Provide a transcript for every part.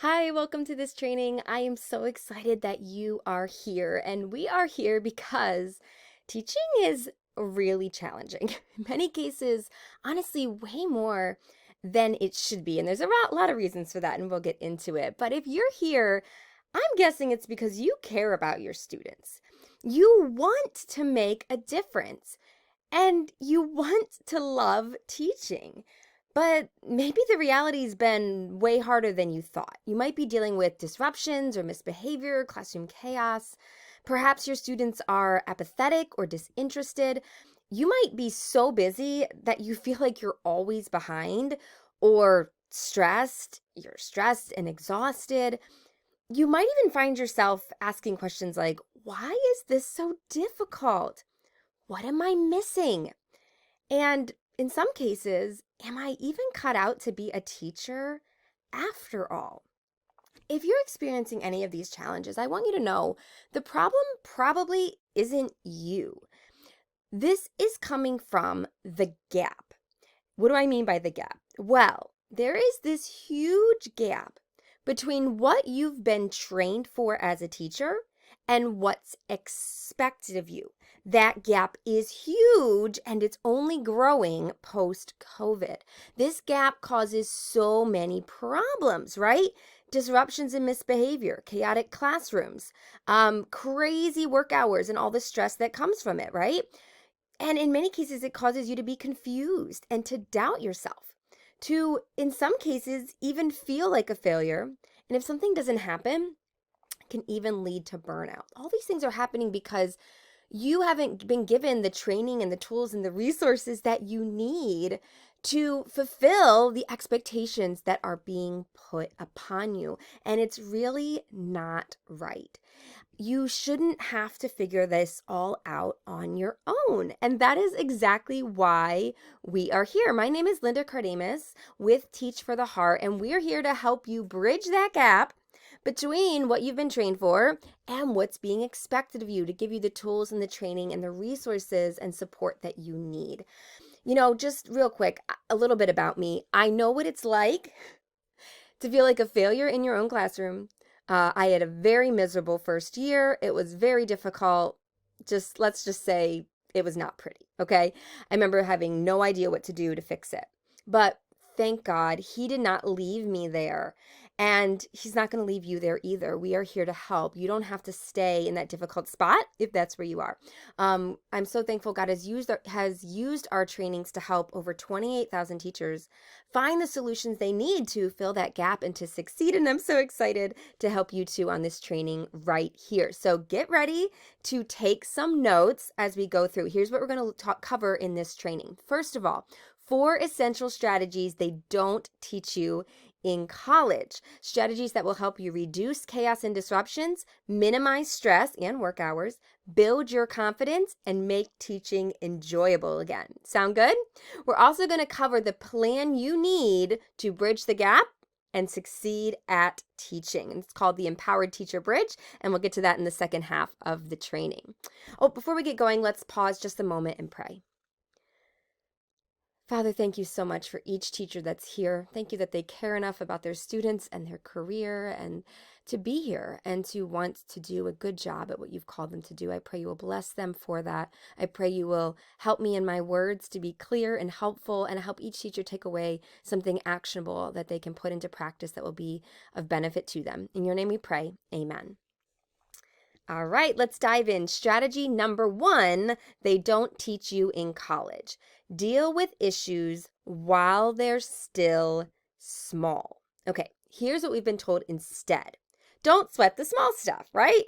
Hi, welcome to this training. I am so excited that you are here, and we are here because teaching is really challenging. In many cases, honestly, way more than it should be. And there's a lot of reasons for that, and we'll get into it. But if you're here, I'm guessing it's because you care about your students. You want to make a difference, and you want to love teaching. But maybe the reality's been way harder than you thought. You might be dealing with disruptions or misbehavior, classroom chaos. Perhaps your students are apathetic or disinterested. You might be so busy that you feel like you're always behind or stressed. You're stressed and exhausted. You might even find yourself asking questions like, why is this so difficult? What am I missing? And in some cases, am I even cut out to be a teacher after all? If you're experiencing any of these challenges, I want you to know the problem probably isn't you. This is coming from the gap. What do I mean by the gap? Well, there is this huge gap between what you've been trained for as a teacher and what's expected of you. That gap is huge and it's only growing post-COVID. This gap causes so many problems, right? Disruptions in misbehavior, chaotic classrooms, crazy work hours, and all the stress that comes from it, right? And in many cases, it causes you to be confused and to doubt yourself, to, in some cases, even feel like a failure. And if something doesn't happen, it can even lead to burnout. All these things are happening because you haven't been given the training and the tools and the resources that you need to fulfill the expectations that are being put upon you. And it's really not right. You shouldn't have to figure this all out on your own. And that is exactly why we are here. My name is Linda Cardamus with Teach for the Heart, and we're here to help you bridge that gap between what you've been trained for and what's being expected of you, to give you the tools and the training and the resources and support that you need. Just real quick, a little bit about me. I know what it's like to feel like a failure in your own classroom. I had a very miserable first year. It was very difficult. Let's just say it was not pretty, okay? I remember having no idea what to do to fix it. But thank God he did not leave me there. And he's not going to leave you there either. We are here to help. You don't have to stay in that difficult spot if that's where you are. I'm so thankful God has used our trainings to help over 28,000 teachers find the solutions they need to fill that gap and to succeed. And I'm so excited to help you too on this training right here. So get ready to take some notes as we go through. Here's what we're going to cover in this training. First of all, 4 essential strategies they don't teach you in college. Strategies that will help you reduce chaos and disruptions, minimize stress and work hours, build your confidence, and make teaching enjoyable again. Sound good? We're also going to cover the plan you need to bridge the gap and succeed at teaching. It's called the Empowered Teacher Bridge, and we'll get to that in the second half of the training. Oh, before we get going, let's pause just a moment and pray. Father, thank you so much for each teacher that's here. Thank you that they care enough about their students and their career and to be here and to want to do a good job at what you've called them to do. I pray you will bless them for that. I pray you will help me in my words to be clear and helpful, and help each teacher take away something actionable that they can put into practice that will be of benefit to them. In your name we pray. Amen. All right, let's dive in. Strategy number 1, they don't teach you in college. Deal with issues while they're still small. Okay, here's what we've been told instead. Don't sweat the small stuff, right?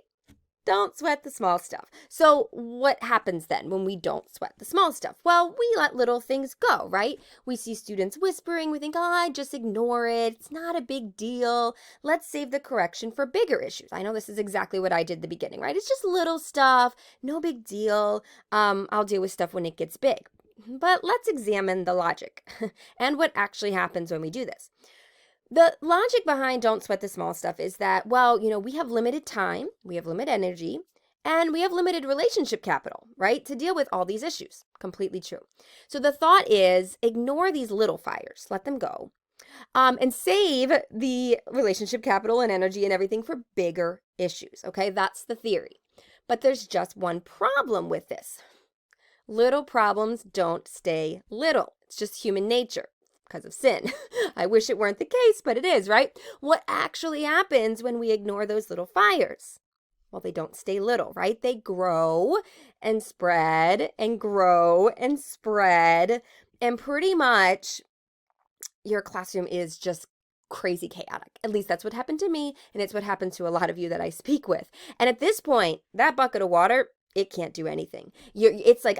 Don't sweat the small stuff. So what happens then when we don't sweat the small stuff? Well, we let little things go, right? We see students whispering. We think, I just ignore it. It's not a big deal. Let's save the correction for bigger issues. I know this is exactly what I did at the beginning, right? It's just little stuff. No big deal. I'll deal with stuff when it gets big. But let's examine the logic and what actually happens when we do this. The logic behind don't sweat the small stuff is that, we have limited time, we have limited energy, and we have limited relationship capital, right, to deal with all these issues. Completely true. So the thought is, ignore these little fires, let them go. and save the relationship capital and energy and everything for bigger issues. Okay, that's the theory. But there's just one problem with this. Little problems don't stay little. It's just human nature because of sin. I wish it weren't the case, but it is, right? What actually happens when we ignore those little fires? Well, they don't stay little, right? They grow and spread and grow and spread. And pretty much your classroom is just crazy chaotic. At least that's what happened to me, and it's what happened to a lot of you that I speak with. And at this point, that bucket of water, it can't do anything. It's like,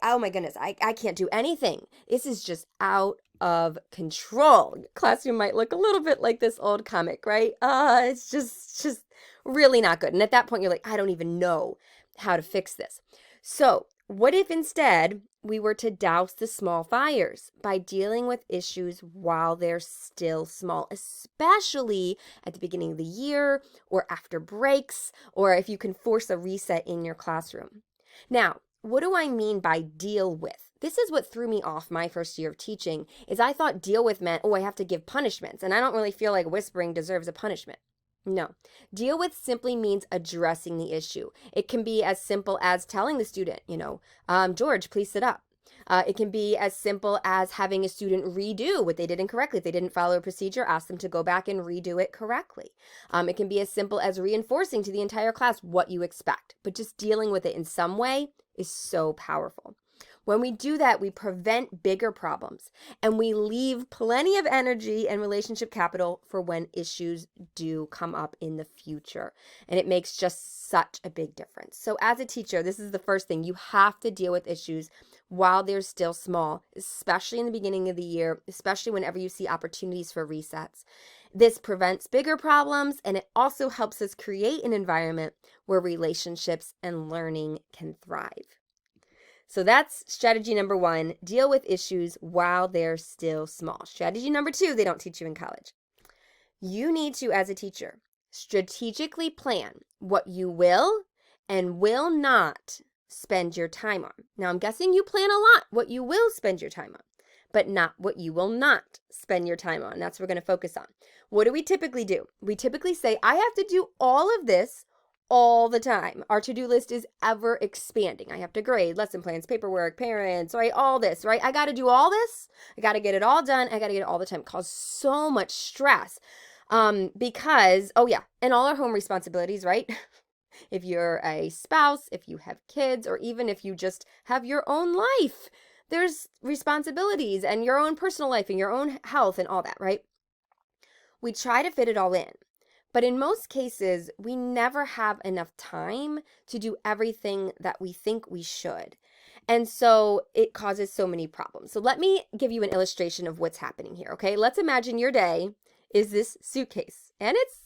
oh my goodness, I can't do anything. This is just out of control. Your classroom might look a little bit like this old comic, right? It's just really not good. And at that point, you're like, I don't even know how to fix this. So what if instead we were to douse the small fires by dealing with issues while they're still small, especially at the beginning of the year or after breaks, or if you can force a reset in your classroom? Now, what do I mean by deal with? This is what threw me off my first year of teaching, is I thought deal with meant, oh, I have to give punishments, and I don't really feel like whispering deserves a punishment. No. Deal with simply means addressing the issue. It can be as simple as telling the student, George, please sit up. It can be as simple as having a student redo what they did incorrectly. If they didn't follow a procedure, ask them to go back and redo it correctly. It can be as simple as reinforcing to the entire class what you expect, but just dealing with it in some way is so powerful. When we do that, we prevent bigger problems and we leave plenty of energy and relationship capital for when issues do come up in the future. And it makes just such a big difference. So as a teacher, this is the first thing. You have to deal with issues while they're still small, especially in the beginning of the year, especially whenever you see opportunities for resets. This prevents bigger problems, and it also helps us create an environment where relationships and learning can thrive. So that's strategy number 1, deal with issues while they're still small. Strategy number 2, they don't teach you in college. You need to, as a teacher, strategically plan what you will and will not spend your time on. Now, I'm guessing you plan a lot what you will spend your time on, but not what you will not spend your time on. That's what we're going to focus on. What do? We typically say, I have to do all of this all the time. Our to-do list is ever expanding. I have to grade, lesson plans, paperwork, parents, right? All this, right? I got to do all this. I got to get it all done. I got to get it all the time. It causes so much stress because, and all our home responsibilities, right? If you're a spouse, if you have kids, or even if you just have your own life, there's responsibilities and your own personal life and your own health and all that, right? We try to fit it all in. But in most cases, we never have enough time to do everything that we think we should. And so it causes so many problems. So let me give you an illustration of what's happening here, okay? Let's imagine your day is this suitcase and it's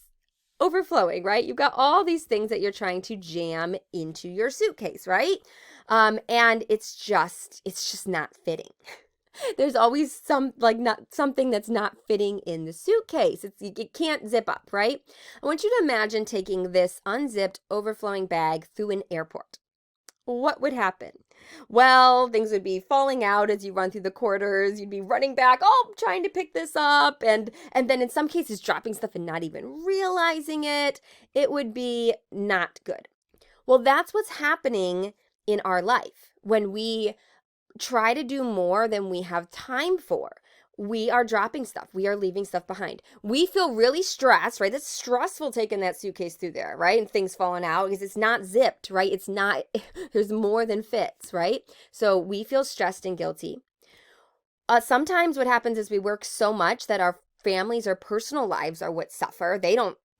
overflowing, right? You've got all these things that you're trying to jam into your suitcase, right? And it's just not fitting. There's always something that's not fitting in the suitcase. It can't zip up, right? I want you to imagine taking this unzipped, overflowing bag through an airport. What would happen? Well, things would be falling out as you run through the corridors. You'd be running back, trying to pick this up, and then in some cases dropping stuff and not even realizing it. It would be not good. Well, that's what's happening in our life when we try to do more than we have time for. We are dropping stuff. We are leaving stuff behind. We feel really stressed, right? It's stressful taking that suitcase through there, right? And things falling out because it's not zipped, right? It's not, there's more than fits, right? So we feel stressed and guilty. Sometimes what happens is we work so much that our families or personal lives are what suffer.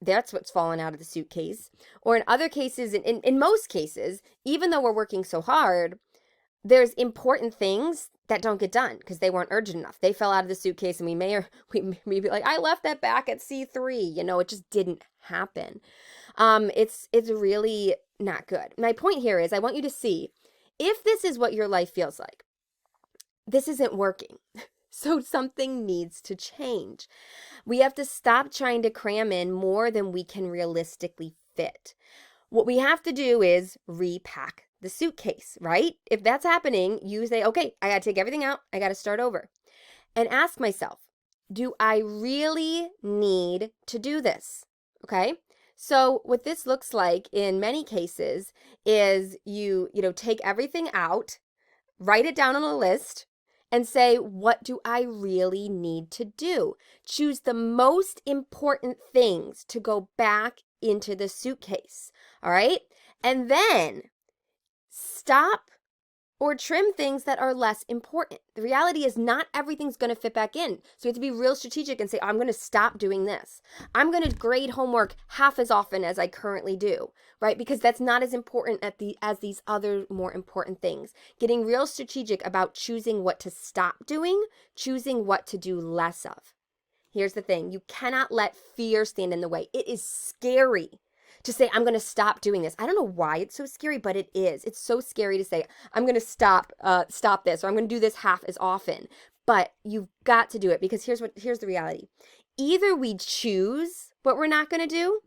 That's what's fallen out of the suitcase. Or in other cases, in most cases, even though we're working so hard, there's important things that don't get done because they weren't urgent enough. They fell out of the suitcase and we may be like, I left that back at C3. It just didn't happen. It's really not good. My point here is I want you to see if this is what your life feels like, this isn't working. So something needs to change. We have to stop trying to cram in more than we can realistically fit. What we have to do is repack the suitcase, right? If that's happening, you say, okay, I got to take everything out. I got to start over and ask myself, do I really need to do this? Okay. So what this looks like in many cases is you take everything out, write it down on a list, and say, what do I really need to do? Choose the most important things to go back into the suitcase. All right. And then stop or trim things that are less important. The reality is not everything's going to fit back in. So you have to be real strategic and say, I'm going to stop doing this. I'm going to grade homework half as often as I currently do, right? Because that's not as important as these other more important things. Getting real strategic about choosing what to stop doing, choosing what to do less of. Here's the thing. You cannot let fear stand in the way. It is scary to say, I'm going to stop doing this. I don't know why it's so scary, but it is. It's so scary to say, I'm going to stop this, or I'm going to do this half as often. But you've got to do it, because here's the reality. Either we choose what we're not going to do,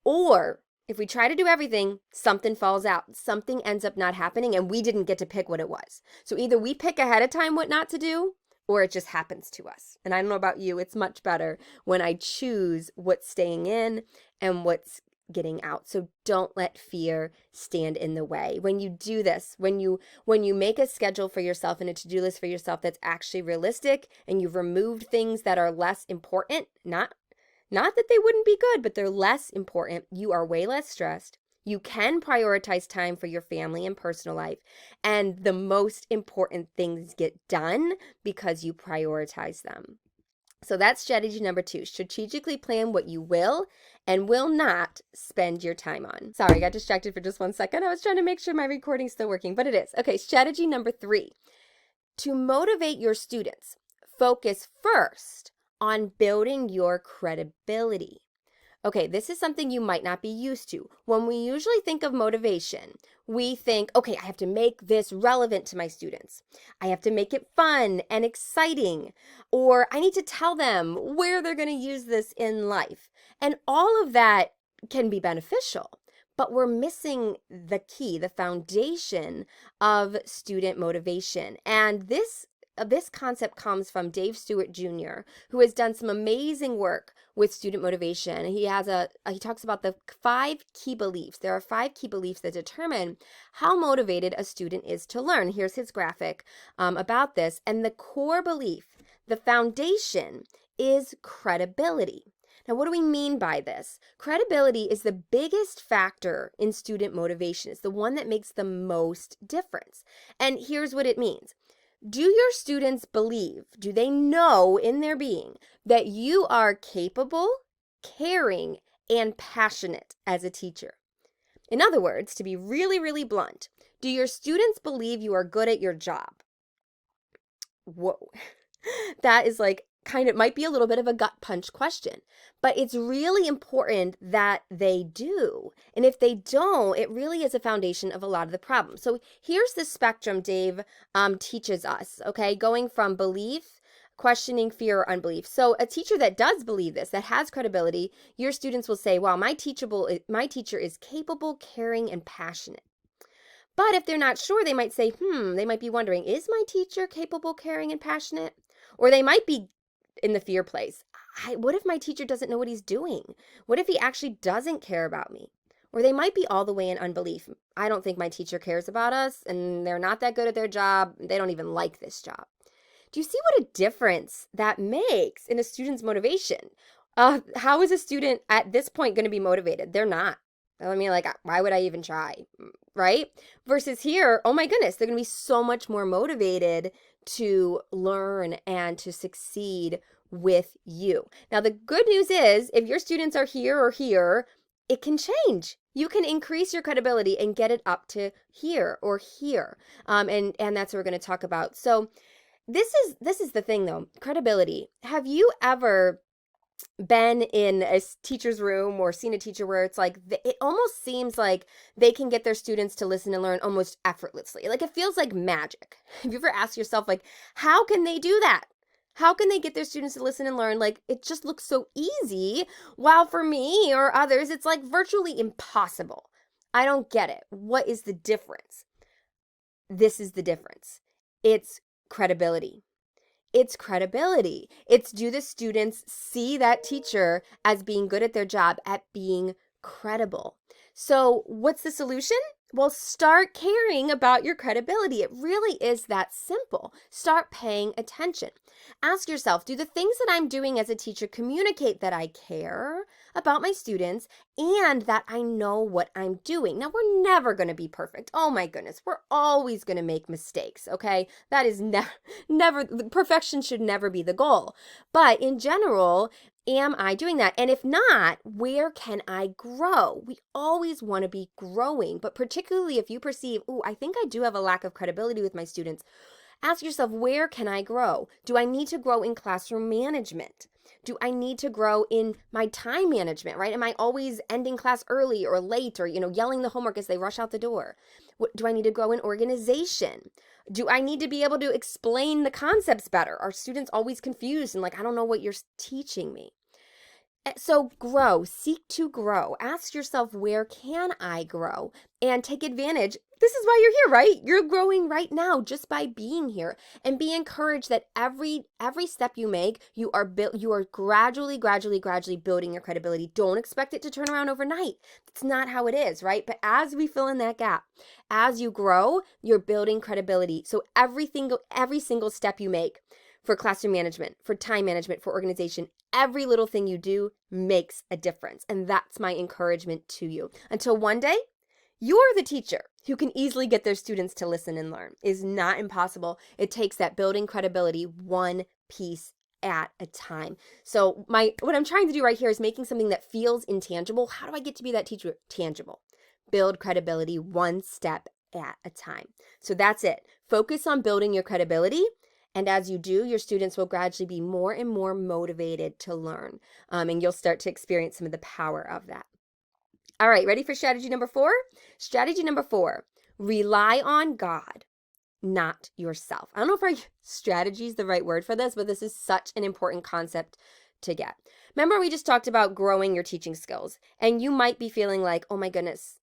or if we try to do everything, something falls out. Something ends up not happening, and we didn't get to pick what it was. So either we pick ahead of time what not to do, or it just happens to us. And I don't know about you, it's much better when I choose what's staying in and what's getting out. So don't let fear stand in the way. When you do this, when you make a schedule for yourself and a to-do list for yourself that's actually realistic, and you've removed things that are less important, not that they wouldn't be good, but they're less important, you are way less stressed. You can prioritize time for your family and personal life, and the most important things get done because you prioritize them. So that's strategy number 2. Strategically plan what you will and will not spend your time on. Sorry, I got distracted for just 1 second. I was trying to make sure my recording's still working, but it is. Okay, strategy number 3. To motivate your students, focus first on building your credibility. Okay, this is something you might not be used to. When we usually think of motivation, we think, okay, I have to make this relevant to my students. I have to make it fun and exciting, or I need to tell them where they're going to use this in life. And all of that can be beneficial, but we're missing the key, the foundation of student motivation. And this concept comes from Dave Stewart Jr., who has done some amazing work with student motivation. He talks about the 5 key beliefs. There are 5 key beliefs that determine how motivated a student is to learn. Here's his graphic about this. And the core belief, the foundation, is credibility. Now, what do we mean by this? Credibility is the biggest factor in student motivation. It's the one that makes the most difference. And here's what it means. Do your students believe, do they know in their being that you are capable, caring, and passionate as a teacher? In other words, to be really, really blunt, do your students believe you are good at your job? Whoa. That is might be a little bit of a gut punch question, but it's really important that they do. And if they don't, it really is a foundation of a lot of the problems. So here's the spectrum Dave teaches us, okay? Going from belief, questioning, fear, or unbelief. So a teacher that does believe this, that has credibility, your students will say, wow, my teacher is capable, caring, and passionate. But if they're not sure, they might say, they might be wondering, is my teacher capable, caring, and passionate? Or they might be in the fear place. What if my teacher doesn't know what he's doing? What if he actually doesn't care about me? Or they might be all the way in unbelief. I don't think my teacher cares about us, and they're not that good at their job. They don't even like this job. Do you see what a difference that makes in a student's motivation? How is a student at this point going to be motivated? They're not. I mean, why would I even try, right? Versus here, oh my goodness, they're going to be so much more motivated to learn and to succeed with you. Now, the good news is if your students are here or here, it can change. You can increase your credibility and get it up to here or here. And that's what we're going to talk about. So this is the thing though, credibility. Have you ever been in a teacher's room or seen a teacher where it's it almost seems like they can get their students to listen and learn almost effortlessly? It feels like magic. Have you ever asked yourself, how can they do that? How can they get their students to listen and learn? It just looks so easy, while for me or others, it's virtually impossible. I don't get it. What is the difference? This is the difference. It's credibility. It's credibility. It's, do the students see that teacher as being good at their job, at being credible? So what's the solution? Well, start caring about your credibility. It really is that simple. Start paying attention. Ask yourself, do the things that I'm doing as a teacher communicate that I care about my students and that I know what I'm doing? Now, we're never going to be perfect. Oh my goodness. We're always going to make mistakes, okay? That is never, perfection should never be the goal. But in general, am I doing that? And if not, where can I grow? We always want to be growing, but particularly if you perceive, oh, I think I do have a lack of credibility with my students, ask yourself, where can I grow? Do I need to grow in classroom management? Do I need to grow in my time management, right? Am I always ending class early or late or, yelling the homework as they rush out the door? Do I need to grow in organization? Do I need to be able to explain the concepts better? Are students always confused and like, I don't know what you're teaching me? So grow, seek to grow. Ask yourself, where can I grow? And take advantage. This is why you're here, right? You're growing right now just by being here. And be encouraged that every step you make, you are gradually building your credibility. Don't expect it to turn around overnight. That's not how it is, right? But as we fill in that gap, as you grow, you're building credibility. So every single step you make, for classroom management, for time management, for organization, every little thing you do makes a difference. And that's my encouragement to you. Until one day, you're the teacher who can easily get their students to listen and learn. It is not impossible. It takes that building credibility one piece at a time. So what I'm trying to do right here is making something that feels intangible. How do I get to be that teacher? Tangible. Build credibility one step at a time. So that's it. Focus on building your credibility. And as you do, your students will gradually be more and more motivated to learn. And you'll start to experience some of the power of that. All right, ready for strategy number 4? Strategy number 4, rely on God, not yourself. I don't know if strategy is the right word for this, but this is such an important concept to get. Remember, we just talked about growing your teaching skills. And you might be feeling like, oh my goodness,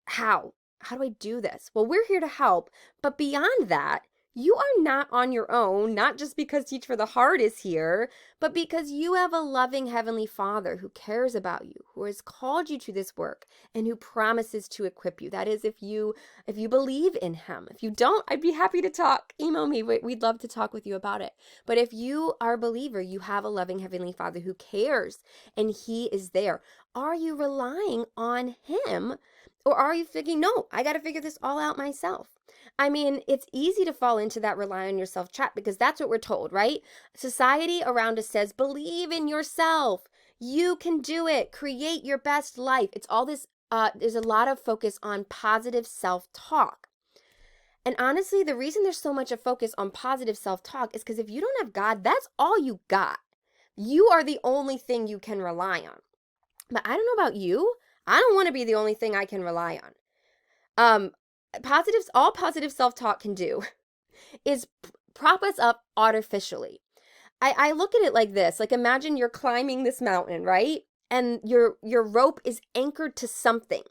how? How do I do this? Well, we're here to help. But beyond that, you are not on your own, not just because Teach for the Heart is here, but because you have a loving Heavenly Father who cares about you, who has called you to this work, and who promises to equip you. That is, if you believe in Him. If you don't, I'd be happy to talk. Email me. We'd love to talk with you about it. But if you are a believer, you have a loving Heavenly Father who cares, and He is there. Are you relying on Him? Or are you thinking, no, I got to figure this all out myself? I mean, it's easy to fall into that rely on yourself trap because that's what we're told, right? Society around us says, believe in yourself. You can do it. Create your best life. It's all this, there's a lot of focus on positive self-talk. And honestly, the reason there's so much of focus on positive self-talk is because if you don't have God, that's all you got. You are the only thing you can rely on. But I don't know about you. I don't want to be the only thing I can rely on. All positive self-talk can do is prop us up artificially. I look at it like this, like imagine you're climbing this mountain, right? And your rope is anchored to something.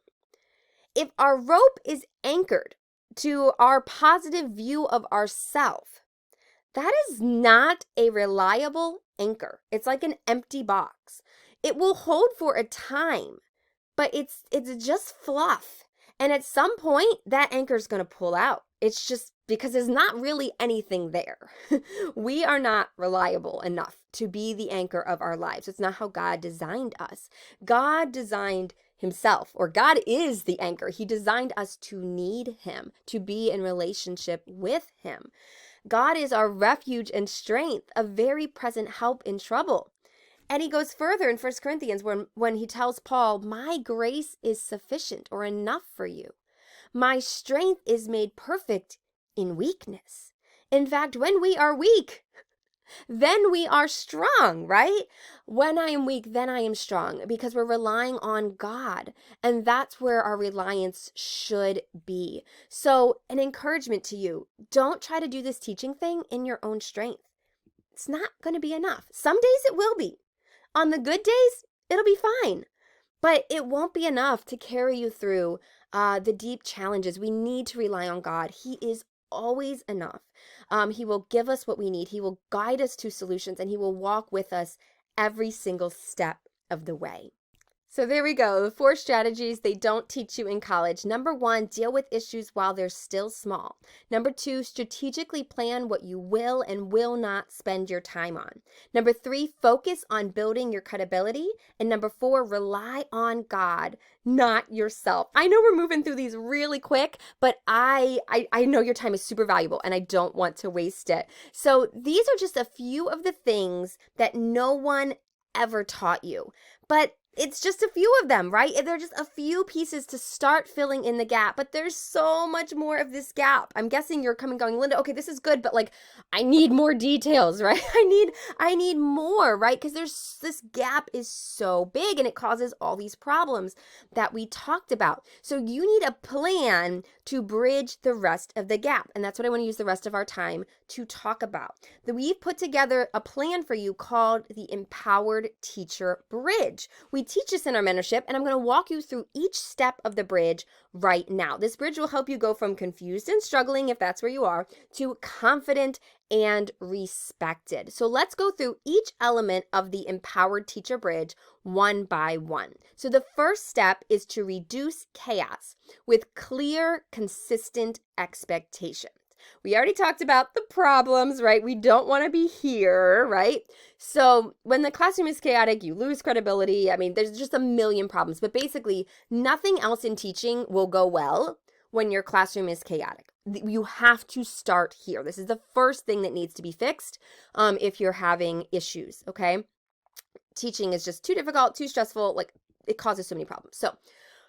If our rope is anchored to our positive view of ourself, that is not a reliable anchor. It's like an empty box. It will hold for a time, but it's just fluff. And at some point, that anchor is going to pull out. It's just because there's not really anything there. We are not reliable enough to be the anchor of our lives. It's not how God designed us. God designed Himself, or God is the anchor. He designed us to need Him, to be in relationship with Him. God is our refuge and strength, a very present help in trouble. And he goes further in 1 Corinthians when he tells Paul, my grace is sufficient or enough for you. My strength is made perfect in weakness. In fact, when we are weak, then we are strong, right? When I am weak, then I am strong because we're relying on God. And that's where our reliance should be. So an encouragement to you, don't try to do this teaching thing in your own strength. It's not going to be enough. Some days it will be. On the good days, it'll be fine, but it won't be enough to carry you through the deep challenges. We need to rely on God. He is always enough. He will give us what we need. He will guide us to solutions, and he will walk with us every single step of the way. So there we go. The 4 strategies they don't teach you in college. Number 1, deal with issues while they're still small. Number 2, strategically plan what you will and will not spend your time on. Number 3, focus on building your credibility. And number 4, rely on God, not yourself. I know we're moving through these really quick, but I know your time is super valuable and I don't want to waste it. So these are just a few of the things that no one ever taught you. But it's just a few of them, right? They're just a few pieces to start filling in the gap, but there's so much more of this gap. I'm guessing you're coming going, Linda, okay, this is good, but like, I need more details, right? I need more, right? Because this gap is so big and it causes all these problems that we talked about. So you need a plan to bridge the rest of the gap. And that's what I want to use the rest of our time to talk about. We've put together a plan for you called the Empowered Teacher Bridge. We teach this in our mentorship, and I'm going to walk you through each step of the bridge right now. This bridge will help you go from confused and struggling, if that's where you are, to confident and respected. So let's go through each element of the Empowered Teacher Bridge one by one. So the first step is to reduce chaos with clear, consistent expectations. We already talked about the problems, right? We don't want to be here, right? So when the classroom is chaotic, you lose credibility. I mean, there's just a million problems, but basically nothing else in teaching will go well when your classroom is chaotic. You have to start here. This is the first thing that needs to be fixed if you're having issues, okay? Teaching is just too difficult, too stressful, like it causes so many problems. So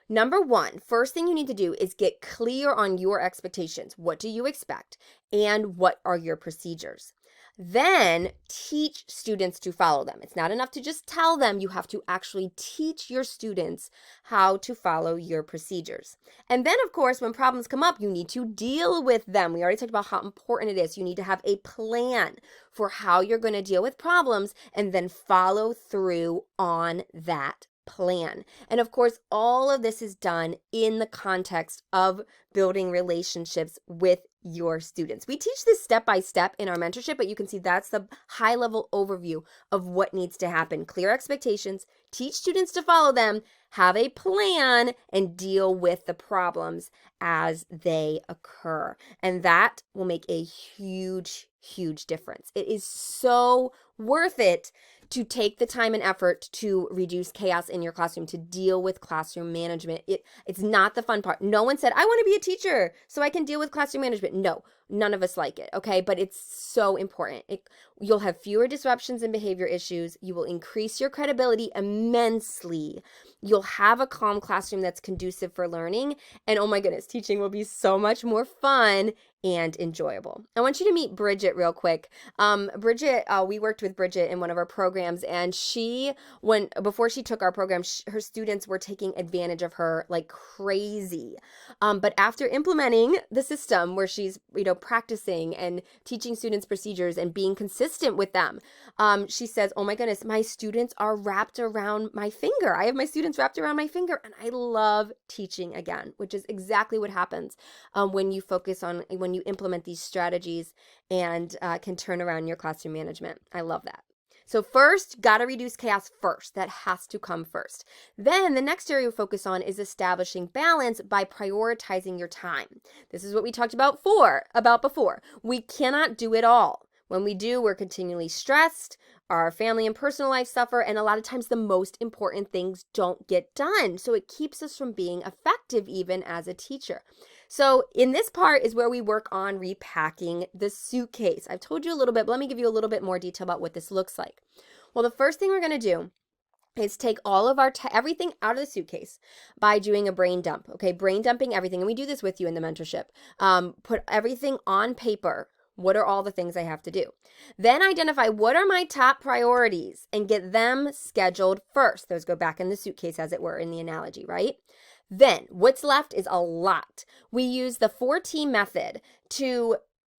number 1, first thing you need to do is get clear on your expectations. What do you expect? And what are your procedures? Then teach students to follow them. It's not enough to just tell them. You have to actually teach your students how to follow your procedures. And then, of course, when problems come up, you need to deal with them. We already talked about how important it is. You need to have a plan for how you're going to deal with problems and then follow through on that plan. And of course, all of this is done in the context of building relationships with your students. We teach this step by step in our mentorship, but you can see that's the high level overview of what needs to happen. Clear expectations, teach students to follow them, have a plan, and deal with the problems as they occur. And that will make a huge, huge difference. It is so worth it to take the time and effort to reduce chaos in your classroom, to deal with classroom management. It's not the fun part. No one said, I want to be a teacher so I can deal with classroom management. No, none of us like it, okay? But it's so important. You'll have fewer disruptions and behavior issues. You will increase your credibility immensely. You'll have a calm classroom that's conducive for learning. And oh my goodness, teaching will be so much more fun and enjoyable. I want you to meet Bridget real quick. Bridget, we worked with Bridget in one of our programs, and before she took our program, her students were taking advantage of her like crazy. But after implementing the system where she's, practicing and teaching students procedures and being consistent with them, she says, oh my goodness, my students are wrapped around my finger. I have my students wrapped around my finger, and I love teaching again, which is exactly what happens when you implement these strategies and can turn around your classroom management. I love that. So first, got to reduce chaos first. That has to come first. Then the next area we focus on is establishing balance by prioritizing your time. This is what we talked about before. We cannot do it all. When we do, we're continually stressed, our family and personal life suffer, and a lot of times the most important things don't get done. So it keeps us from being effective even as a teacher. So in this part is where we work on repacking the suitcase. I've told you a little bit, but let me give you a little bit more detail about what this looks like. Well, the first thing we're going to do is take all of our everything out of the suitcase by doing a brain dump. Okay, brain dumping everything. And we do this with you in the mentorship. Put everything on paper. What are all the things I have to do? Then identify what are my top priorities and get them scheduled first. Those go back in the suitcase, as it were, in the analogy, right? Then what's left is a lot. We use the 4T method to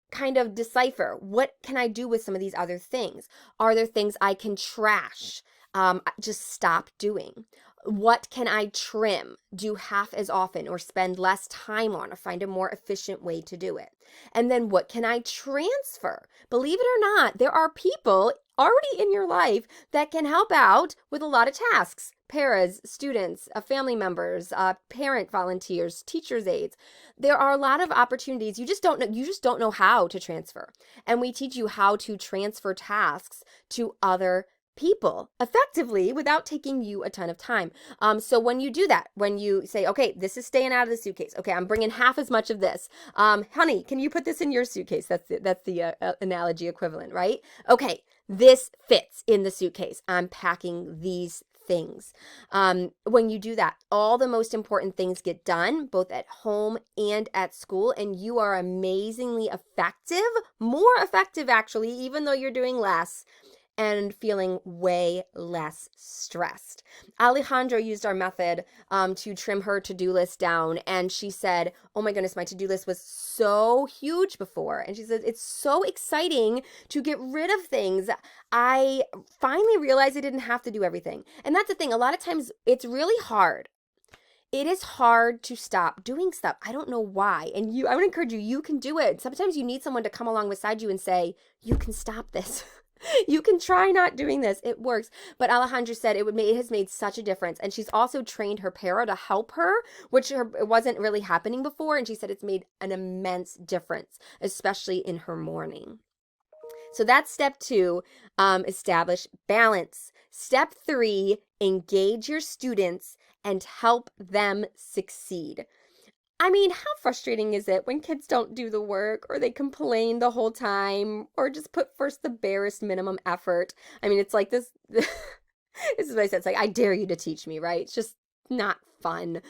kind of decipher what can I do with some of these other things. Are there things I can trash? Just stop doing? What can I trim, do half as often, or spend less time on, or find a more efficient way to do it? And then what can I transfer? Believe it or not, there are people already in your life that can help out with a lot of tasks. Paras, students, family members, parent volunteers, teachers' aides. There are a lot of opportunities. You just don't know how to transfer. And we teach you how to transfer tasks to other people effectively without taking you a ton of time. So when you do that, when you say, okay, this is staying out of the suitcase. Okay, I'm bringing half as much of this. Honey, can you put this in your suitcase? That's the analogy equivalent, right? Okay, this fits in the suitcase. I'm packing these things. When you do that, all the most important things get done, both at home and at school, and you are amazingly effective, more effective actually, even though you're doing less, and feeling way less stressed. Alejandra used our method to trim her to-do list down, and she said, oh my goodness, my to-do list was so huge before. And she said, it's so exciting to get rid of things. I finally realized I didn't have to do everything. And that's the thing, a lot of times it's really hard. It is hard to stop doing stuff. I don't know why. And I would encourage you, you can do it. Sometimes you need someone to come along beside you and say, you can stop this. You can try not doing this. It works. But Alejandra said it has made such a difference. And she's also trained her para to help her, which it wasn't really happening before. And she said it's made an immense difference, especially in her morning. So that's step 2, establish balance. Step 3, engage your students and help them succeed. I mean, how frustrating is it when kids don't do the work, or they complain the whole time, or just put first the barest minimum effort? I mean, it's like this, this is what I said. It's like, I dare you to teach me, right? It's just not fun.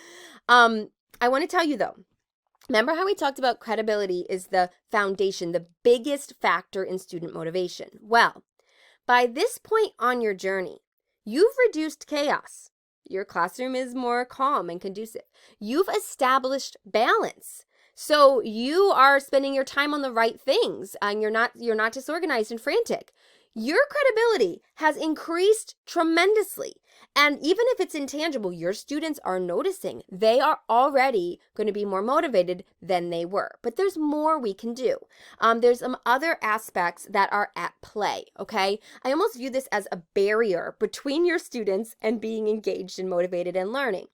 I want to tell you though, remember how we talked about credibility is the foundation, the biggest factor in student motivation? Well, by this point on your journey, you've reduced chaos. Your classroom is more calm and conducive. You've established balance. So you are spending your time on the right things, and you're not disorganized and frantic. Your credibility has increased tremendously. And even if it's intangible, your students are noticing. They are already going to be more motivated than they were. But there's more we can do. There's some other aspects that are at play, okay? I almost view this as a barrier between your students and being engaged and motivated and learning.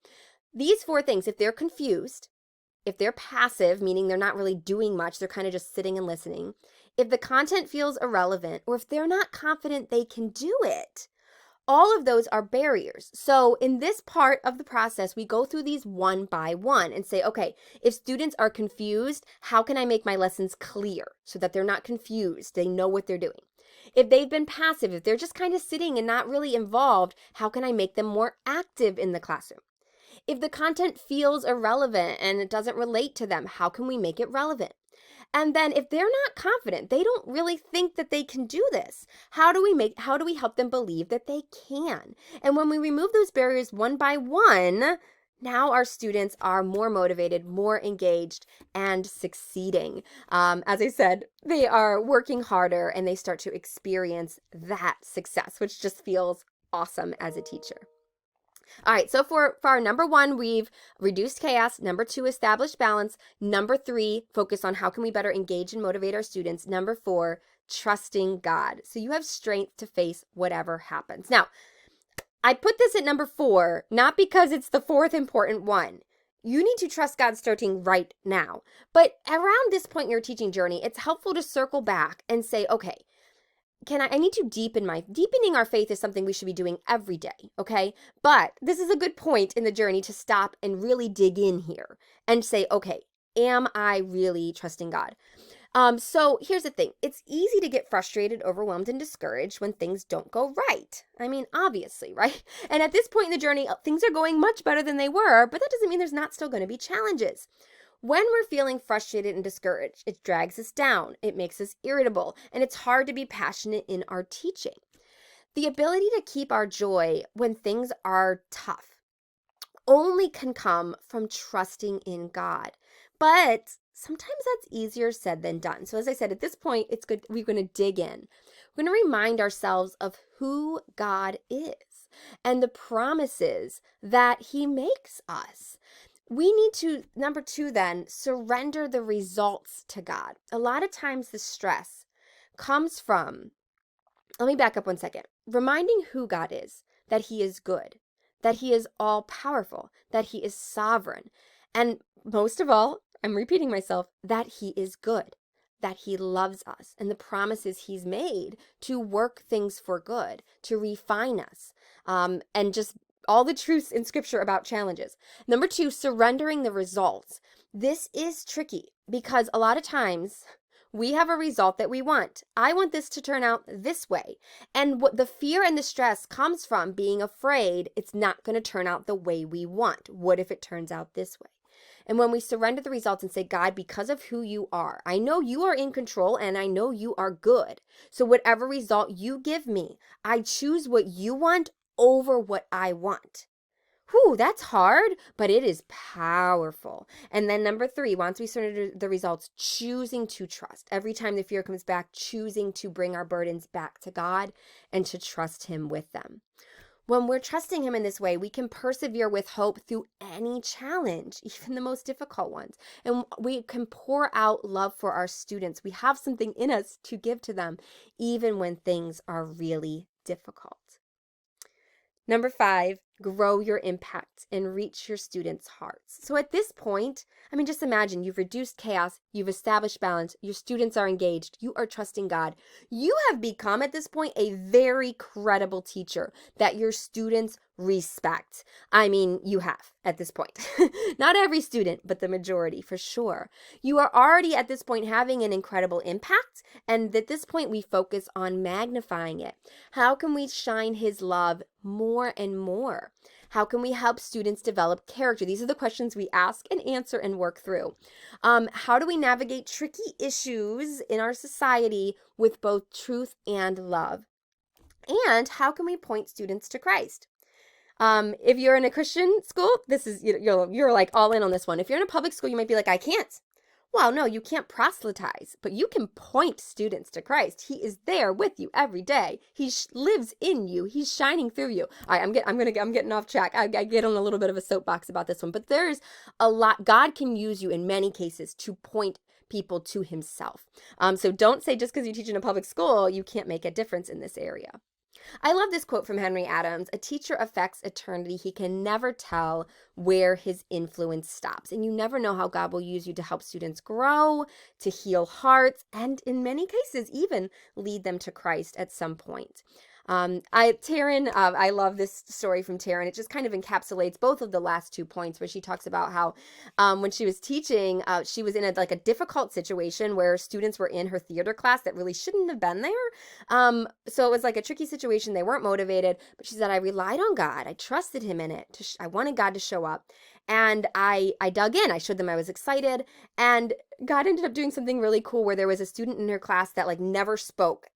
These 4 things, if they're confused, if they're passive, meaning they're not really doing much, they're kind of just sitting and listening, if the content feels irrelevant, or if they're not confident they can do it, all of those are barriers. So in this part of the process, we go through these one by one and say, okay, if students are confused, how can I make my lessons clear so that they're not confused? They know what they're doing. If they've been passive, if they're just kind of sitting and not really involved, how can I make them more active in the classroom? If the content feels irrelevant and it doesn't relate to them, how can we make it relevant? And then if they're not confident, they don't really think that they can do this, how do we help them believe that they can? And when we remove those barriers one by one, now our students are more motivated, more engaged, and succeeding. As I said, they are working harder and they start to experience that success, which just feels awesome as a teacher. All right, so for our number 1, we've reduced chaos. Number 2, established balance. Number 3, focus on how can we better engage and motivate our students. Number 4, trusting God. So you have strength to face whatever happens. Now, I put this at number 4, not because it's the 4th important one. You need to trust God starting right now. But around this point in your teaching journey, it's helpful to circle back and say, okay, I need to deepening our faith is something we should be doing every day, okay? But this is a good point in the journey to stop and really dig in here and say, okay, am I really trusting God? So here's the thing. It's easy to get frustrated, overwhelmed, and discouraged when things don't go right. I mean, obviously, right? And at this point in the journey, things are going much better than they were, but that doesn't mean there's not still going to be challenges. When we're feeling frustrated and discouraged, it drags us down, it makes us irritable, and it's hard to be passionate in our teaching. The ability to keep our joy when things are tough only can come from trusting in God. But sometimes that's easier said than done. So as I said, at this point, it's good. We're going to dig in. We're going to remind ourselves of who God is. and the promises that he makes us. We need to, number two, then, surrender the results to God. A lot of times the stress comes from, let me back up one second, reminding who God is, that he is good, that he is all powerful, that he is sovereign, and most of all, I'm repeating myself, that he is good, that he loves us, and the promises he's made to work things for good, to refine us, and just all the truths in scripture about challenges. Number two, surrendering the results. This is tricky because a lot of times we have a result that we want. I want this to turn out this way. And what the fear and the stress comes from being afraid it's not going to turn out the way we want. What if it turns out this way? And when we surrender the results and say, God, because of who you are, I know you are in control and I know you are good. So whatever result you give me, I choose what you want over what I want. Whew, that's hard, but it is powerful. And then number three, once we surrender the results, choosing to trust. Every time the fear comes back, choosing to bring our burdens back to God and to trust him with them. When we're trusting him in this way, we can persevere with hope through any challenge, even the most difficult ones. And we can pour out love for our students. We have something in us to give to them, even when things are really difficult. Number five, grow your impact and reach your students' hearts. So at this point, just imagine you've reduced chaos, you've established balance, your students are engaged, you are trusting God. You have become at this point a very credible teacher that your students respect. You have at this point. Not every student, but the majority for sure. You are already at this point having an incredible impact, and at this point we focus on magnifying it. How can we shine his love more and more? How can we help students develop character? These are the questions we ask and answer and work through. How do we navigate tricky issues in our society with both truth and love? And how can we point students to Christ? If you're in a Christian school, this is, you're like all in on this one. If you're in a public school, you might be like, I can't. Well, no, you can't proselytize, but you can point students to Christ. He is there with you every day. He lives in you. He's shining through you. All right, I'm getting off track. I get on a little bit of a soapbox about this one, but there's a lot. God can use you in many cases to point people to himself. So don't say just because you teach in a public school, you can't make a difference in this area. I love this quote from Henry Adams. A teacher affects eternity. He can never tell where his influence stops. And you never know how God will use you to help students grow, to heal hearts, and in many cases, even lead them to Christ at some point. I love this story from Taryn. It just kind of encapsulates both of the last 2 points where she talks about how when she was teaching, she was in a difficult situation where students were in her theater class that really shouldn't have been there. So it was like a tricky situation. They weren't motivated, but she said, I relied on God. I trusted him in it. I wanted God to show up. And I dug in. I showed them I was excited. And God ended up doing something really cool where there was a student in her class that never spoke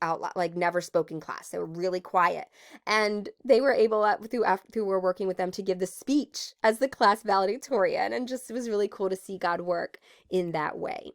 out loud, never spoke in class. They were really quiet. And they were able, through we're working with them, to give the speech as the class valedictorian. And just, it was really cool to see God work in that way.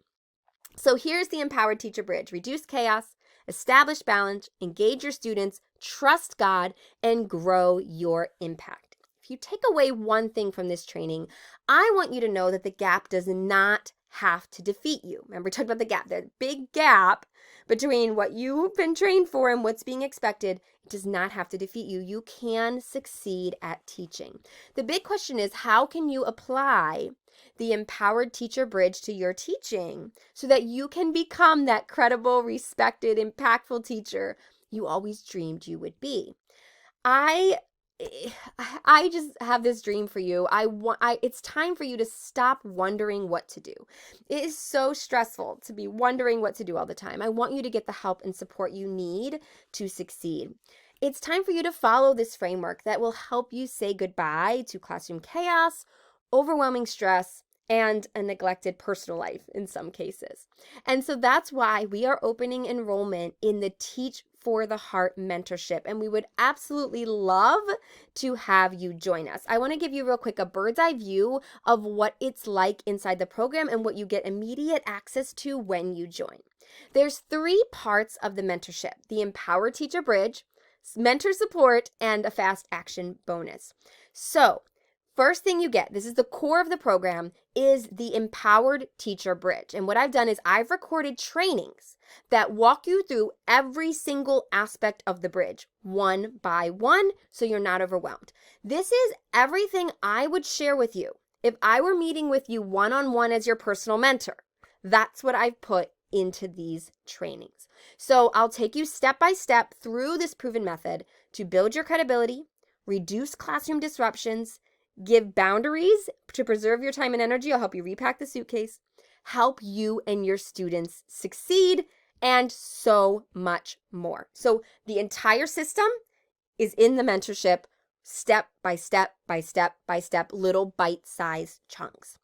So here's the Empowered Teacher Bridge. Reduce chaos, establish balance, engage your students, trust God, and grow your impact. If you take away one thing from this training, I want you to know that the gap does not have to defeat you. Remember, we talked about the gap, the big gap between what you've been trained for and what's being expected. It does not have to defeat you. You can succeed at teaching. The big question is, how can you apply the Empowered Teacher Bridge to your teaching so that you can become that credible, respected, impactful teacher you always dreamed you would be? I just have this dream for you. It's time for you to stop wondering what to do. It is so stressful to be wondering what to do all the time. I want you to get the help and support you need to succeed. It's time for you to follow this framework that will help you say goodbye to classroom chaos, overwhelming stress, and a neglected personal life in some cases. And so that's why we are opening enrollment in the Teach for the Heart Mentorship, and we would absolutely love to have you join us. I want to give you real quick a bird's eye view of what it's like inside the program and what you get immediate access to when you join. There's 3 parts of the mentorship: the Empowered Teacher Bridge, mentor support, and a fast action bonus. So first thing you get, this is the core of the program, is the Empowered Teacher Bridge. And what I've done is I've recorded trainings that walk you through every single aspect of the bridge, one by one, so you're not overwhelmed. This is everything I would share with you if I were meeting with you one-on-one as your personal mentor. That's what I've put into these trainings. So I'll take you step by step through this proven method to build your credibility, reduce classroom disruptions, give boundaries to preserve your time and energy. I'll help you repack the suitcase, help you and your students succeed, and so much more. So the entire system is in the mentorship, step by step by step by step, little bite-sized chunks.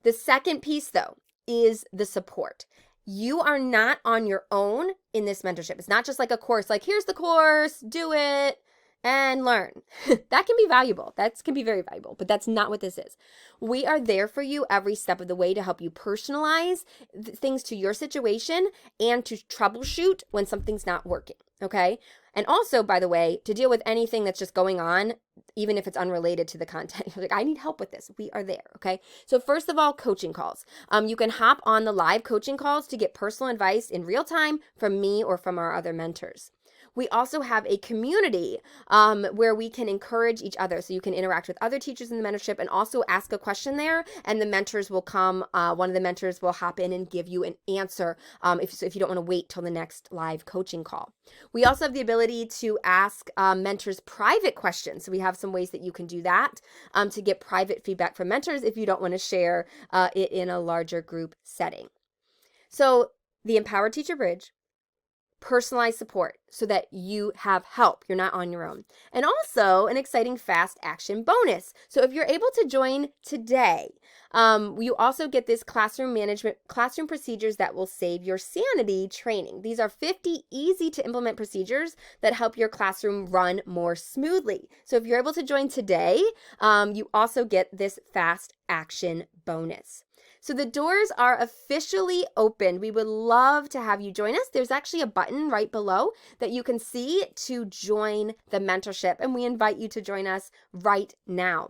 The second piece, though, is the support. You are not on your own in this mentorship. It's not just like a course, like here's the course, do it and learn. That can be valuable. That can be very valuable, but that's not what this is. We are there for you every step of the way to help you personalize things to your situation and to troubleshoot when something's not working, okay? And also, by the way, to deal with anything that's just going on, even if it's unrelated to the content. You're like, I need help with this. We are there, okay? So first of all, coaching calls. You can hop on the live coaching calls to get personal advice in real time from me or from our other mentors. We also have a community where we can encourage each other. So you can interact with other teachers in the mentorship and also ask a question there, and the mentors will come. One of the mentors will hop in and give you an answer if you don't want to wait till the next live coaching call. We also have the ability to ask mentors private questions. So we have some ways that you can do that to get private feedback from mentors if you don't want to share it in a larger group setting. So the Empowered Teacher Bridge, personalized support so that you have help. You're not on your own. And also an exciting fast action bonus. So if you're able to join today, you also get this classroom procedures that will save your sanity training. These are 50 easy to implement procedures that help your classroom run more smoothly. So if you're able to join today, you also get this fast action bonus. So the doors are officially open. We would love to have you join us. There's actually a button right below that you can see to join the mentorship, and we invite you to join us right now.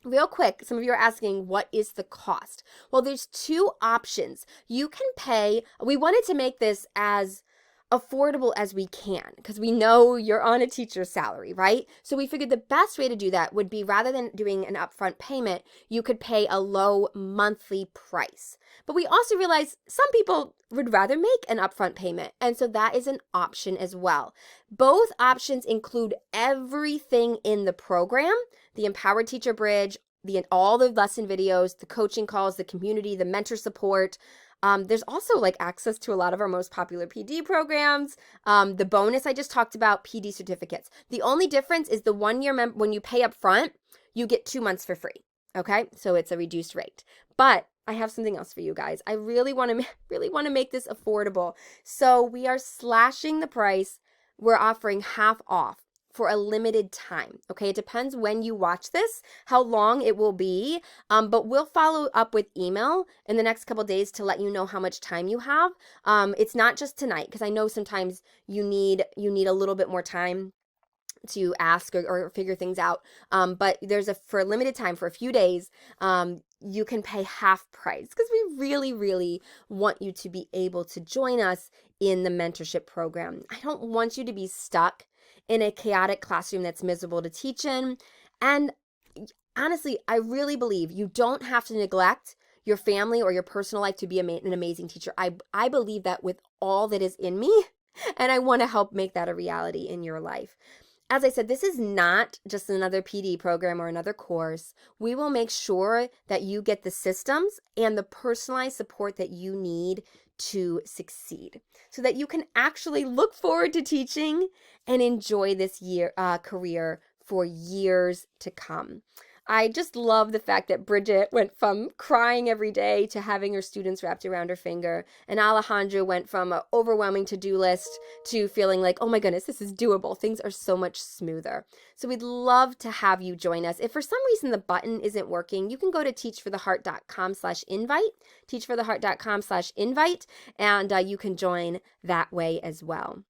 Real quick, some of you are asking, what is the cost? Well, there's two options. You can pay, we wanted to make this as affordable as we can because we know you're on a teacher's salary, right? So we figured the best way to do that would be, rather than doing an upfront payment, you could pay a low monthly price. But we also realized some people would rather make an upfront payment, and so that is an option as well. Both options include everything in the program: the Empowered Teacher Bridge, all the lesson videos, the coaching calls, the community, the mentor support. There's also like access to a lot of our most popular PD programs. The bonus I just talked about, PD certificates. The only difference is the 1 year when you pay up front, you get 2 months for free. Okay, so it's a reduced rate. But I have something else for you guys. I really want to make this affordable. So we are slashing the price. We're offering half off for a limited time. Okay, it depends when you watch this, how long it will be, but we'll follow up with email in the next couple days to let you know how much time you have. It's not just tonight, because I know sometimes you need a little bit more time to ask or figure things out. But for a limited time, for a few days, you can pay half price, because we really, really want you to be able to join us in the mentorship program. I don't want you to be stuck in a chaotic classroom that's miserable to teach in. And honestly, I really believe you don't have to neglect your family or your personal life to be an amazing teacher. I believe that with all that is in me, and I want to help make that a reality in your life. As I said, this is not just another PD program or another course. We will make sure that you get the systems and the personalized support that you need to succeed, so that you can actually look forward to teaching and enjoy this career for years to come. I just love the fact that Bridget went from crying every day to having her students wrapped around her finger, and Alejandro went from an overwhelming to-do list to feeling like, oh my goodness, this is doable. Things are so much smoother. So we'd love to have you join us. If for some reason the button isn't working, you can go to teachfortheheart.com/invite, teachfortheheart.com/invite, and you can join that way as well.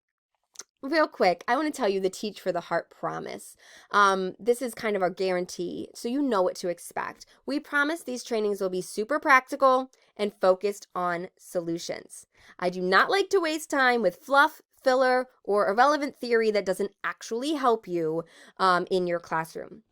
Real quick, I want to tell you the Teach for the Heart promise. This is kind of our guarantee, so you know what to expect. We promise these trainings will be super practical and focused on solutions. I do not like to waste time with fluff, filler, or irrelevant theory that doesn't actually help you in your classroom.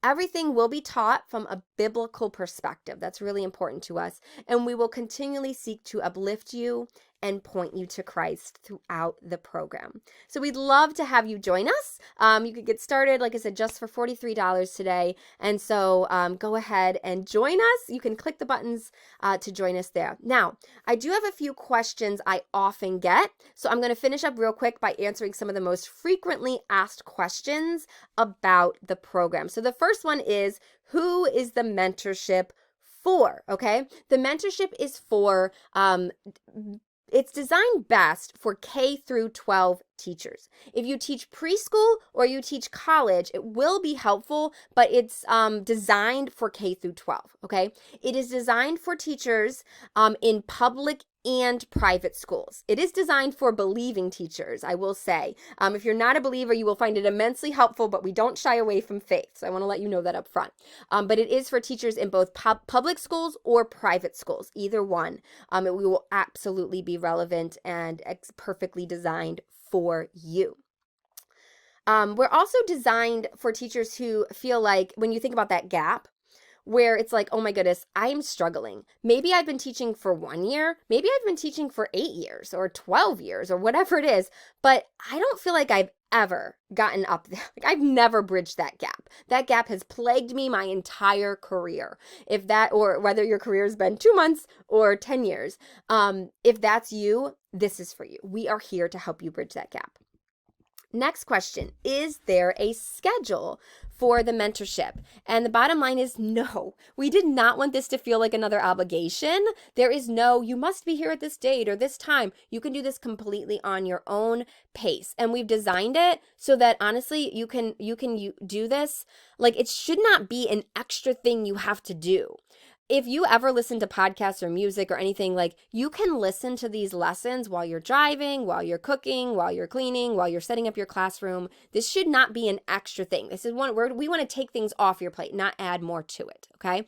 Everything will be taught from a biblical perspective. That's really important to us. And we will continually seek to uplift you and point you to Christ throughout the program. So we'd love to have you join us. You could get started, like I said, just for $43 today. And so go ahead and join us. You can click the buttons to join us there. Now, I do have a few questions I often get. So I'm going to finish up real quick by answering some of the most frequently asked questions about the program. So the first one is, who is the mentorship for? Okay, the mentorship is for it's designed best for K through 12 teachers. If you teach preschool or you teach college, it will be helpful, but it's designed for K through 12, okay? It is designed for teachers in public and private schools. It is designed for believing teachers, I will say. If you're not a believer, you will find it immensely helpful, but we don't shy away from faith. So I want to let you know that up front. But it is for teachers in both public schools or private schools, either one. It will absolutely be relevant and perfectly designed for you. We're also designed for teachers who feel like, when you think about that gap, where it's like, oh my goodness, I'm struggling. Maybe I've been teaching for 1 year. Maybe I've been teaching for 8 years or 12 years or whatever it is, but I don't feel like I've ever gotten up there. Like, I've never bridged that gap. That gap has plagued me my entire career. If that, or whether your career has been 2 months or 10 years, if that's you, this is for you. We are here to help you bridge that gap. Next question, is there a schedule for the mentorship? And the bottom line is no. We did not want this to feel like another obligation. There is no, you must be here at this date or this time. You can do this completely on your own pace. And we've designed it so that honestly, you can do this. Like, it should not be an extra thing you have to do. If you ever listen to podcasts or music or anything, like, you can listen to these lessons while you're driving, while you're cooking, while you're cleaning, while you're setting up your classroom. This should not be an extra thing. This is one where we want to take things off your plate, not add more to it. Okay.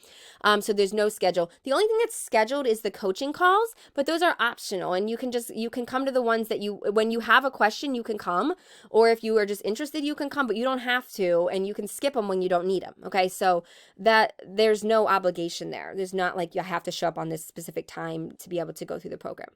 So there's no schedule. The only thing that's scheduled is the coaching calls, but those are optional. And you can come to the ones that when you have a question, you can come, or if you are just interested, you can come, but you don't have to, and you can skip them when you don't need them. Okay. So that there's no obligation there. There's not like you have to show up on this specific time to be able to go through the program.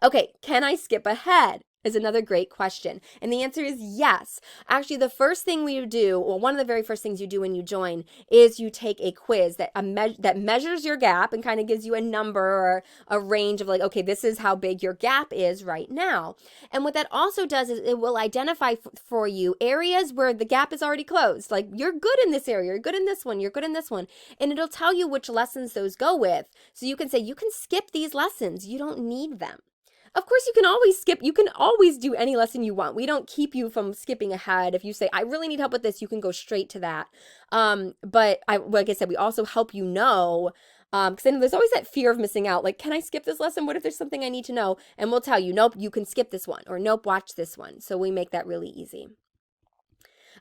Okay, can I skip ahead? Is another great question. And the answer is yes. Actually, the first thing we do, well, one of the very first things you do when you join is you take a quiz that measures your gap and kind of gives you a number or a range of like, okay, this is how big your gap is right now. And what that also does is it will identify for you areas where the gap is already closed. Like, you're good in this area, you're good in this one, you're good in this one. And it'll tell you which lessons those go with. So you can say, you can skip these lessons. You don't need them. Of course, you can always skip. You can always do any lesson you want. We don't keep you from skipping ahead. If you say, I really need help with this, you can go straight to that. But like I said, we also help you know, because then there's always that fear of missing out. Like, can I skip this lesson? What if there's something I need to know? And we'll tell you, nope, you can skip this one, or nope, watch this one. So we make that really easy.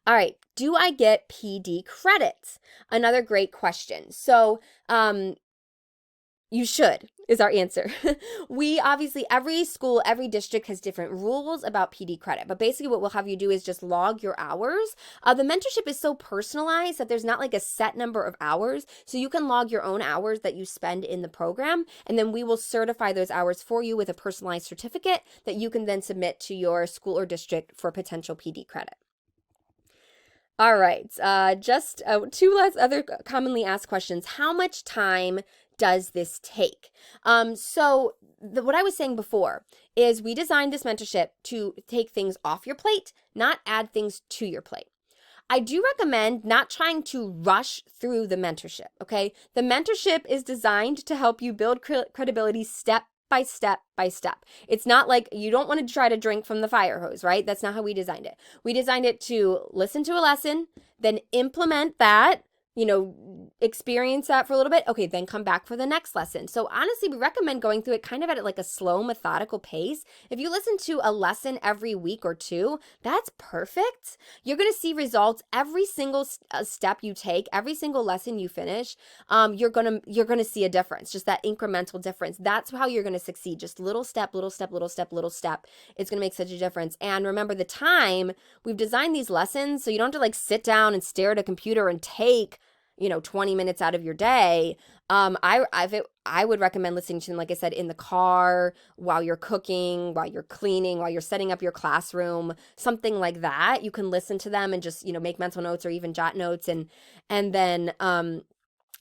All right, do I get PD credits? Another great question. So, you should, is our answer. We obviously, every school, every district has different rules about PD credit, but basically what we'll have you do is just log your hours. The mentorship is so personalized that there's not like a set number of hours, so you can log your own hours that you spend in the program, and then we will certify those hours for you with a personalized certificate that you can then submit to your school or district for potential PD credit. All right, just two last other commonly asked questions. How much time does this take? What I was saying before is we designed this mentorship to take things off your plate, not add things to your plate. I do recommend not trying to rush through the mentorship, okay? The mentorship is designed to help you build credibility step by step by step. It's not like you don't want to try to drink from the fire hose, right? That's not how we designed it. We designed it to listen to a lesson, then implement that, experience that for a little bit. Okay, then come back for the next lesson. So honestly, we recommend going through it kind of at like a slow, methodical pace. If you listen to a lesson every week or two, that's perfect. You're going to see results every single step you take, every single lesson you finish. You're gonna see a difference, just that incremental difference. That's how you're gonna succeed. Just little step, little step, little step, little step. It's gonna make such a difference. And remember, the time we've designed these lessons so you don't have to like sit down and stare at a computer and take 20 minutes out of your day. I would recommend listening to them, like I said, in the car, while you're cooking, while you're cleaning, while you're setting up your classroom, something like that. You can listen to them and just, make mental notes or even jot notes. And then,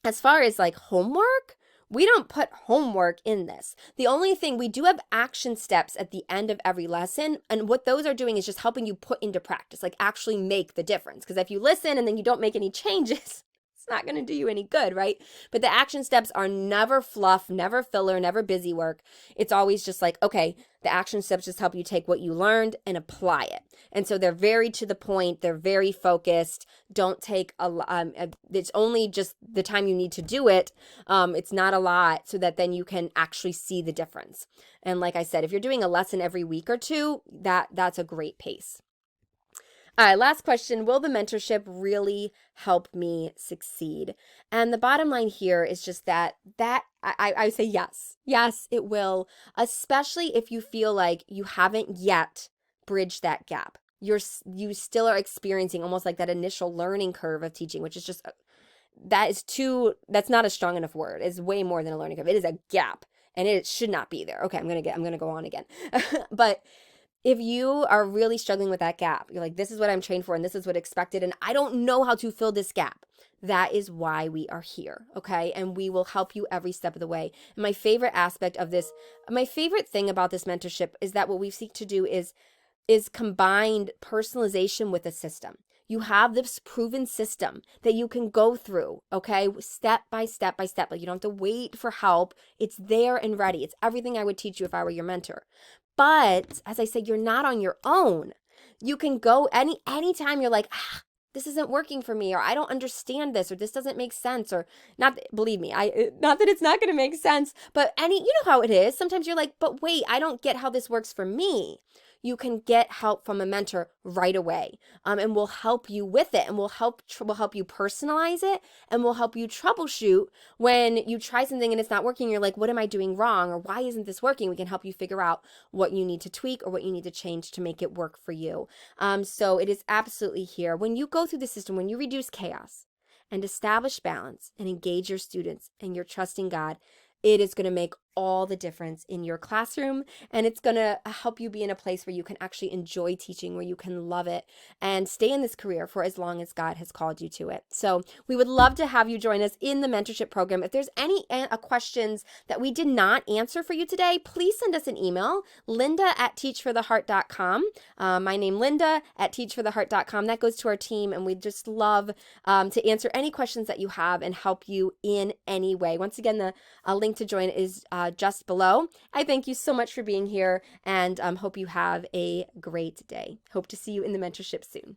as far as like homework, we don't put homework in this. The only thing, we do have action steps at the end of every lesson. And what those are doing is just helping you put into practice, like actually make the difference. Because if you listen and then you don't make any changes, it's not going to do you any good, right? But the action steps are never fluff, never filler, never busy work. It's always just like, okay, the action steps just help you take what you learned and apply it. And so they're very to the point. They're very focused. Don't take it's only just the time you need to do it. It's not a lot, so that then you can actually see the difference. And like I said, if you're doing a lesson every week or two, that's a great pace. All right, last question. Will the mentorship really help me succeed? And the bottom line here is just that I say yes. Yes, it will, especially if you feel like you haven't yet bridged that gap. You still are experiencing almost like that initial learning curve of teaching, which is just, that's not a strong enough word. It's way more than a learning curve. It is a gap, and it should not be there. Okay, I'm going to go on again. But if you are really struggling with that gap, you're like, this is what I'm trained for and this is what expected, and I don't know how to fill this gap. That is why we are here, okay? And we will help you every step of the way. And my favorite thing about this mentorship is that what we seek to do is combined personalization with a system. You have this proven system that you can go through, okay? Step by step by step. Like, you don't have to wait for help. It's there and ready. It's everything I would teach you if I were your mentor. But as I said, you're not on your own. You can go anytime you're like, this isn't working for me, or I don't understand this, or this doesn't make sense, or not. Believe me, not that it's not going to make sense, but you know how it is. Sometimes you're like, but wait, I don't get how this works for me. You can get help from a mentor right away, and we'll help you with it, and we'll help you personalize it, and we'll help you troubleshoot when you try something and it's not working. You're like, what am I doing wrong, or why isn't this working? We can help you figure out what you need to tweak or what you need to change to make it work for you. So it is absolutely here. When you go through the system, when you reduce chaos and establish balance and engage your students and you're trusting God, it is going to make all the difference in your classroom, and it's going to help you be in a place where you can actually enjoy teaching, where you can love it and stay in this career for as long as God has called you to it. So we would love to have you join us in the mentorship program. If there's any questions that we did not answer for you today, please send us an email, linda@teachfortheheart.com. My name, Linda, at teachfortheheart.com. That goes to our team, and we'd just love to answer any questions that you have and help you in any way. Once again, the link to join is just below. I thank you so much for being here, and hope you have a great day. Hope to see you in the mentorship soon.